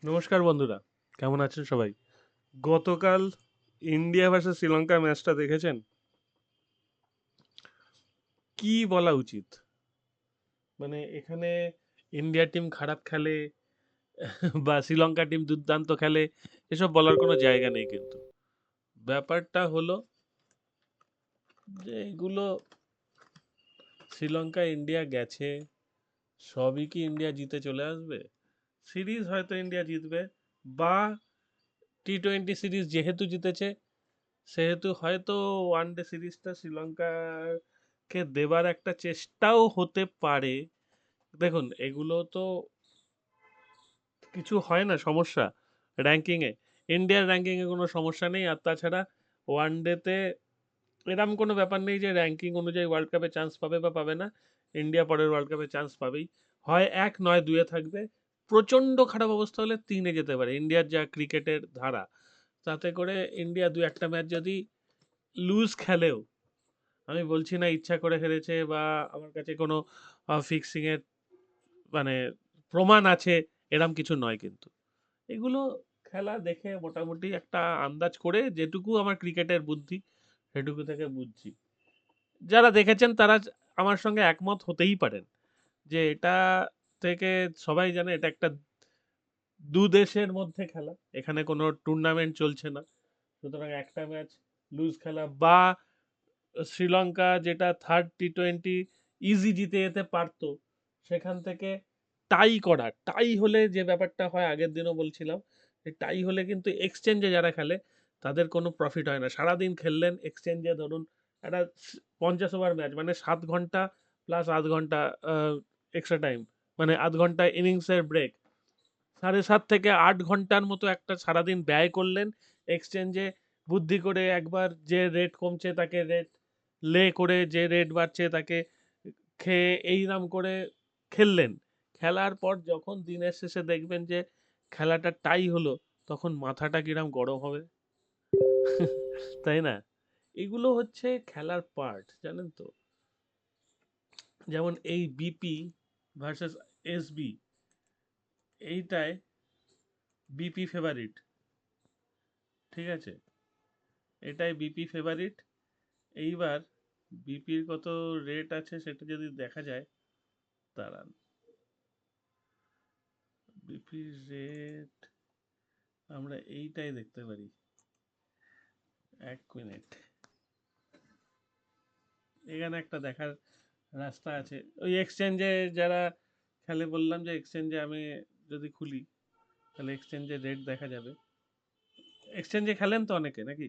নমস্কার বন্ধুরা, কেমন আছেন সবাই? গতকাল ইন্ডিয়া ভার্সেস শ্রীলঙ্কা ম্যাচটা দেখেছেন? কি বলা উচিত? মানে এখানে ইন্ডিয়া টিম খারাপ খেলে বা শ্রীলঙ্কা টিম দুর্দান্ত খেলে, এসব বলার কোনো জায়গা নেই কিন্তু। ব্যাপারটা হলো যে এগুলো শ্রীলঙ্কা ইন্ডিয়া গেছে, সবই কি ইন্ডিয়া জিতে চলে আসবে? সিরিজ হয়তো ইন্ডিয়া জিতবে, বা টি-20 সিরিজ যেহেতু জিতেছে সেহেতু হয়তো ওয়ানডে সিরিজটা শ্রীলঙ্কাকে দেবার একটা চেষ্টাও হতে পারে। দেখুন, এগুলো তো কিছু হয় না সমস্যা র্যাঙ্কিংয়ে। ইন্ডিয়ার র্যাঙ্কিংয়ে কোনো সমস্যা নেই, আর তাছাড়া ওয়ানডেতে এরম কোনো ব্যাপার নেই যে র্যাঙ্কিং অনুযায়ী ওয়ার্ল্ড কাপে চান্স পাবে বা পাবে না। ইন্ডিয়া পরের ওয়ার্ল্ড কাপে চান্স পাবেই, হয় এক নয় দুয়ে থাকবে। প্রচণ্ড খারাপ অবস্থা হলে তিনে যেতে পারে। ইন্ডিয়ার যা ক্রিকেটের ধারা, তাতে করে ইন্ডিয়া দু একটা ম্যাচ যদি লুজ খেলেও, আমি বলছি না ইচ্ছা করে হেরেছে বা আমার কাছে কোনো ফিক্সিং এর মানে প্রমাণ আছে, এরম কিছু নয় কিন্তু। এগুলো খেলা দেখে মোটামুটি একটা আন্দাজ করে, যেটুকু আমার ক্রিকেটের বুদ্ধি সেটুকু থেকে বুঝছি। যারা দেখেছেন তারা আমার সঙ্গে একমত হতেই পারেন যে এটা থেকে সবাই জানে এটা একটা দু দেশের মধ্যে খেলা, এখানে কোনো টুর্নামেন্ট চলছে না। সুতরাং একটা ম্যাচ লুজ খেলা বা শ্রীলঙ্কা যেটা থার্ড টি-20 ইজি জিতে যেতে পারতো, সেখান থেকে টাই করা, টাই হলে যে ব্যাপারটা হয় আগের দিনও বলছিলাম, যে টাই হলে কিন্তু এক্সচেঞ্জে যারা খেলে তাদের কোনো প্রফিট হয় না। সারাদিন খেললেন এক্সচেঞ্জে, ধরুন একটা 50 ওভার ম্যাচ, মানে 7 ঘন্টা প্লাস আধ ঘন্টা এক্সট্রা টাইম, মানে আধ ঘন্টা ইনিংসের ব্রেক, 7.5 থেকে 8 ঘন্টার মতো একটা সারাদিন ব্যয় করলেন এক্সচেঞ্জে। বুদ্ধি করে একবার যে রেট কমছে তাকে রেট লে করে, যে রেট বাড়ছে তাকে খেয়ে, এইরাম করে খেললেন। খেলার পর যখন দিনের শেষে দেখবেন যে খেলাটা টাই হলো, তখন মাথাটা কিরাম গরম হবে, তাই না? এগুলো হচ্ছে খেলার পার্ট, জানেন তো। যেমন এই বিপি ভার্সেস এসবি, এইটায় বিপি ফেভারিট, ঠিক আছে? এটাই বিপি ফেভারিট। এইবার বিপির কত রেট আছে সেটা যদি দেখা যায়, দাঁড়ান, বিপির রেট আমরা এইটাই দেখতে পারি। 1 মিনিট, এখানে একটা দেখার রাস্তা আছে। ওই এক্সচেঞ্জে যারা খেলে, বললাম যে এক্সচেঞ্জে আমি যদি খুলি তাহলে এক্সচেঞ্জের রেট দেখা যাবে। এক্সচেঞ্জে খেলেন তো অনেকে নাকি?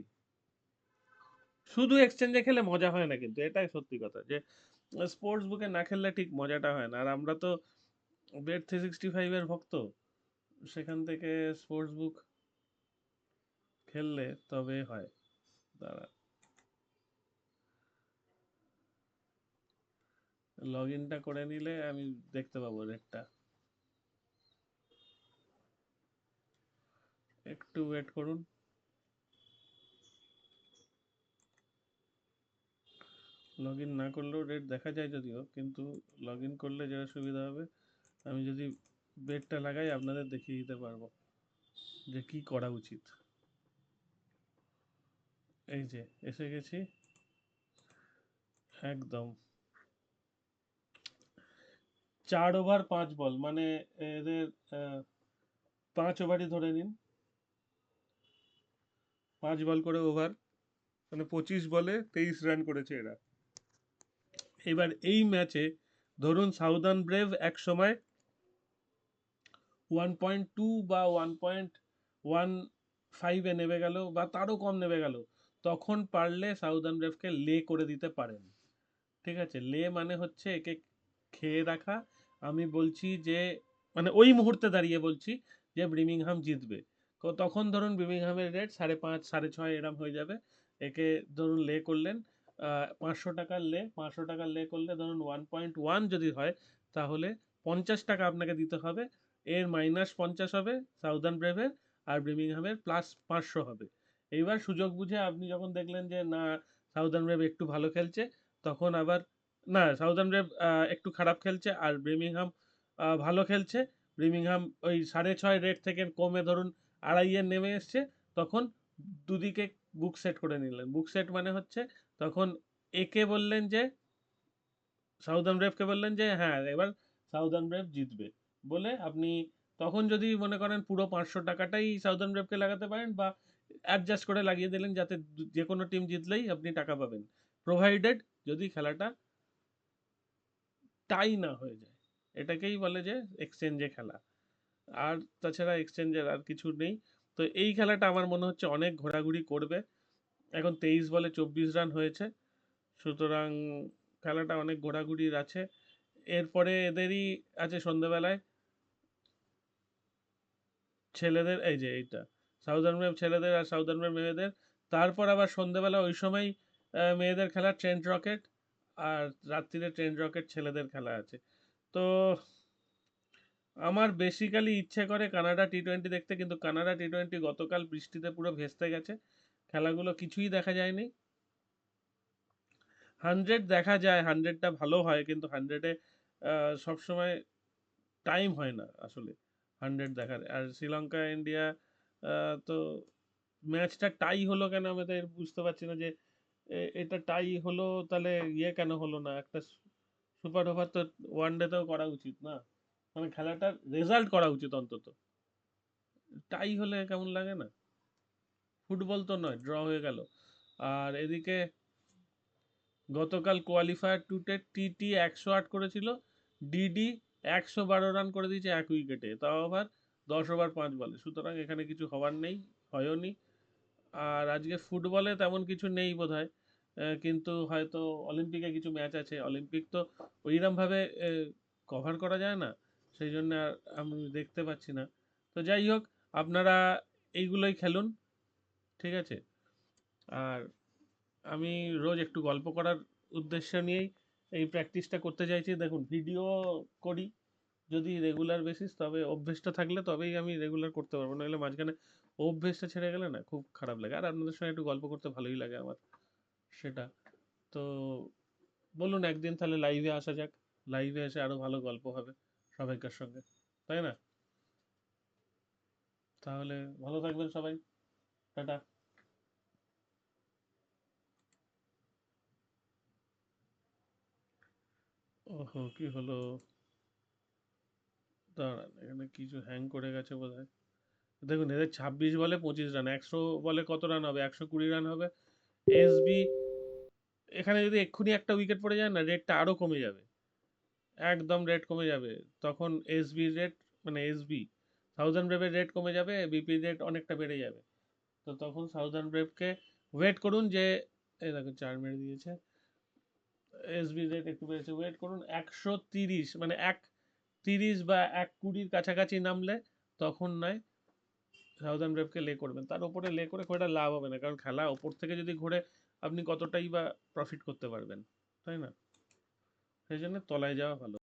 শুধু এক্সচেঞ্জে খেলে মজা হয় না কিন্তু, এটাই সত্যি কথা, যে স্পোর্টস বুকে না খেললে ঠিক মজাটা হয় না। আর আমরা তো Bet365 এর ভক্ত, সেখান থেকে স্পোর্টস বুক খেললে তবে হয়। দাঁড়া, লগ ইনটা করে নিলে আমি দেখতে পাবো রেটটা। একটু ওয়েট করুন। লগ ইন না করলেও রেট দেখা যায় যদিও, কিন্তু লগ ইন করলে যেটা সুবিধা হবে, আমি যদি বেটটা লাগাই আপনাদের দেখিয়ে দিতে পারবো যে কি করা উচিত। এই যে এসে গেছি, একদম 4 ওভার 5 বল, মানে এদের 5 ওভারই ধরে নিন, 5 বল করে ওভার, মানে 25 বলে 23 রান করেছে এরা। এবার এই ম্যাচে ধরুন সাউদার্ন ব্রেভ এক সময় 1.2 বা 1.15-এ নেমে গেল, বা তারও কম নেমে গেল, তখন পারলে সাউদার্ন ব্রেভকে লে করে দিতে পারেন। ঠিক আছে, লে মানে হচ্ছে একে খেয়ে রাখা। আমি বলছি যে, মানে ওই মুহূর্তে দাঁড়িয়ে বলছি যে ব্রিমিংহাম জিতবে, তখন ধরুন ব্রিমিংহামের রেট 5.5 6.5 এরম হয়ে যাবে। একে ধরুন লে করলেন 500 টাকার লে, 500 টাকার লে করলে ধরুন 1.1 যদি হয়, তাহলে 50 টাকা আপনাকে দিতে হবে। এর -50 হবে সাউদার্ন ব্রেভের, আর ব্রিমিংহামের +500 হবে। এইবার সুযোগ বুঝে আপনি যখন দেখলেন যে না, সাউদার্ন ব্রেভ একটু ভালো খেলছে, তখন আবার, না সাউদার্ন ব্রেভ একটু খারাপ খেলছে আর ব্রিমিংহাম ভালো খেলছে, ব্রিমিংহাম ওই 6.5 রেট থেকে কমে ধরুন 2.5 নেমে এসছে, তখন দুদিকে বুক সেট করে নিলেন। বুক সেট মানে হচ্ছে তখন একে বললেন যে সাউদার্ন ব্রেভকে বললেন যে হ্যাঁ এবার সাউদার্ন ব্রেভ জিতবে, বলে আপনি তখন যদি মনে করেন পুরো 500 টাকাটাই সাউদার্ন ব্রেভকে লাগাতে পারেন, বা অ্যাডজাস্ট করে লাগিয়ে দিলেন যাতে যে কোনো টিম জিতলেই আপনি টাকা পাবেন, প্রোভাইডেড যদি খেলাটা টাই না হয়ে যায়। এটাকেই বলে যে এক্সচেঞ্জে খেলা। আর তাছাড়া এক্সচেঞ্জের আর কিছু নেই। তো এই খেলাটা আমার মনে হচ্ছে অনেক ঘোরাঘুরি করবে। এখন 23 বলে 24 রান হয়েছে, সুতরাং খেলাটা অনেক ঘোরাঘুরির আছে। এরপরে এদেরই আছে সন্ধ্যেবেলায় ছেলেদের, এই যে এইটা সাউদার্ন ওয়েভ ছেলেদের আর সাউদার্ন ওয়েভ মেয়েদের। তারপর আবার সন্ধ্যেবেলা ওই সময় মেয়েদের খেলা ট্রেন্ট রকেট, আর রাত্রিরে ট্রেন্ট রকেট ছেলেদের খেলা আছে। তো আমার বেসিক্যালি ইচ্ছে করে কানাডা টি-20 দেখতে, কিন্তু কানাডা টি-20 গতকাল বৃষ্টিতে পুরো ভেস্তে গেছে, খেলাগুলো কিছুই দেখা যায়নি। 100 দেখা যায়, 100টা ভালো হয়, কিন্তু 100-এ সবসময় টাইম হয় না আসলে 100 দেখার। আর শ্রীলঙ্কা ইন্ডিয়া তো ম্যাচটা টাই হলো কেন আমি তো বুঝতে পারছি না যে এটা টাই হলো, তাহলে ইয়ে কেন হলো না, একটা সুপার ওভার তো ওয়ান ডেতেও করা উচিত না, মানে খেলাটার রেজাল্ট করা উচিত অন্তত। টাই হলে কেমন লাগে না? ফুটবল তো নয়, ড্র হয়ে গেল। আর এদিকে গতকাল কোয়ালিফায়ার টুতে টিটি 108 করেছিল, ডিডি 112 রান করে দিয়েছে 1 উইকেটে, তাও আবার 10 ওভার 5 বলে, সুতরাং এখানে কিছু হওয়ার নেই, হয়ওনি। আর আজকে ফুটবলে তেমন কিছু নেই বোধহয়, কিন্তু হয়তো অলিম্পিকে কিছু ম্যাচ আছে। অলিম্পিক তো ওইরকমভাবে কভার করা যায় না, সেই জন্য আর আমি দেখতে পাচ্ছি না। তো যাই হোক, আপনারা এইগুলোই খেলুন, ঠিক আছে? আর আমি রোজ একটু গল্প করার উদ্দেশ্য নিয়েই এই প্র্যাকটিসটা করতে চাইছি। দেখুন ভিডিও করি যদি রেগুলার বেসিস, তবে অভ্যেসটা থাকলে তবেই আমি রেগুলার করতে পারবো, নাহলে মাঝখানে অভ্যেসটা ছেড়ে গেলে না খুব খারাপ লাগে। আর আপনাদের সঙ্গে একটু গল্প করতে ভালোই লাগে আমার, সেটা। তো বলুন একদিন তাহলে লাইভে আসা যাক, লাইভে এসে আরো ভালো গল্প হবে সবাইকার সঙ্গে, তাই না? তাহলে ভালো থাকবেন সবাই, টাটা। ওহো, কি হলো? দাঁড়ান, এখানে কিছু হ্যাং করে গেছে বোধহয়। দেখুন এদের 26 বলে 25 রান, 100 বলে কত রান হবে? 120 রান হবে। এসবি এখানে যদি এক্ষুনি একটা উইকেট পড়ে যায় না, রেটটা আরো কমে যাবে, একদম রেট কমে যাবে। তখন এসবি রেট, মানে এসবি সাউদার্ন ব্রেভের রেট কমে যাবে, বিপি রেট অনেকটা বেড়ে যাবে। তো তখন সাউদার্ন ব্রেভকে ওয়েট করুন যে, এই দেখো 4 মেরে দিয়েছে, এসবি রেট একটু বেড়েছে, ওয়েট করুন 130, মানে 130 বা 120-র কাছাকাছি নামলে তখন নয় সাউদার্ন ব্রেভকে লে করবেন। তার উপরে লে করে খুব একটা লাভ হবে না, কারণ খেলা ওপর থেকে যদি ঘুরে আপনি কতটাই বা প্রফিট করতে পারবেন, তাই না? সেই জন্য তলায় যাওয়া ভালো।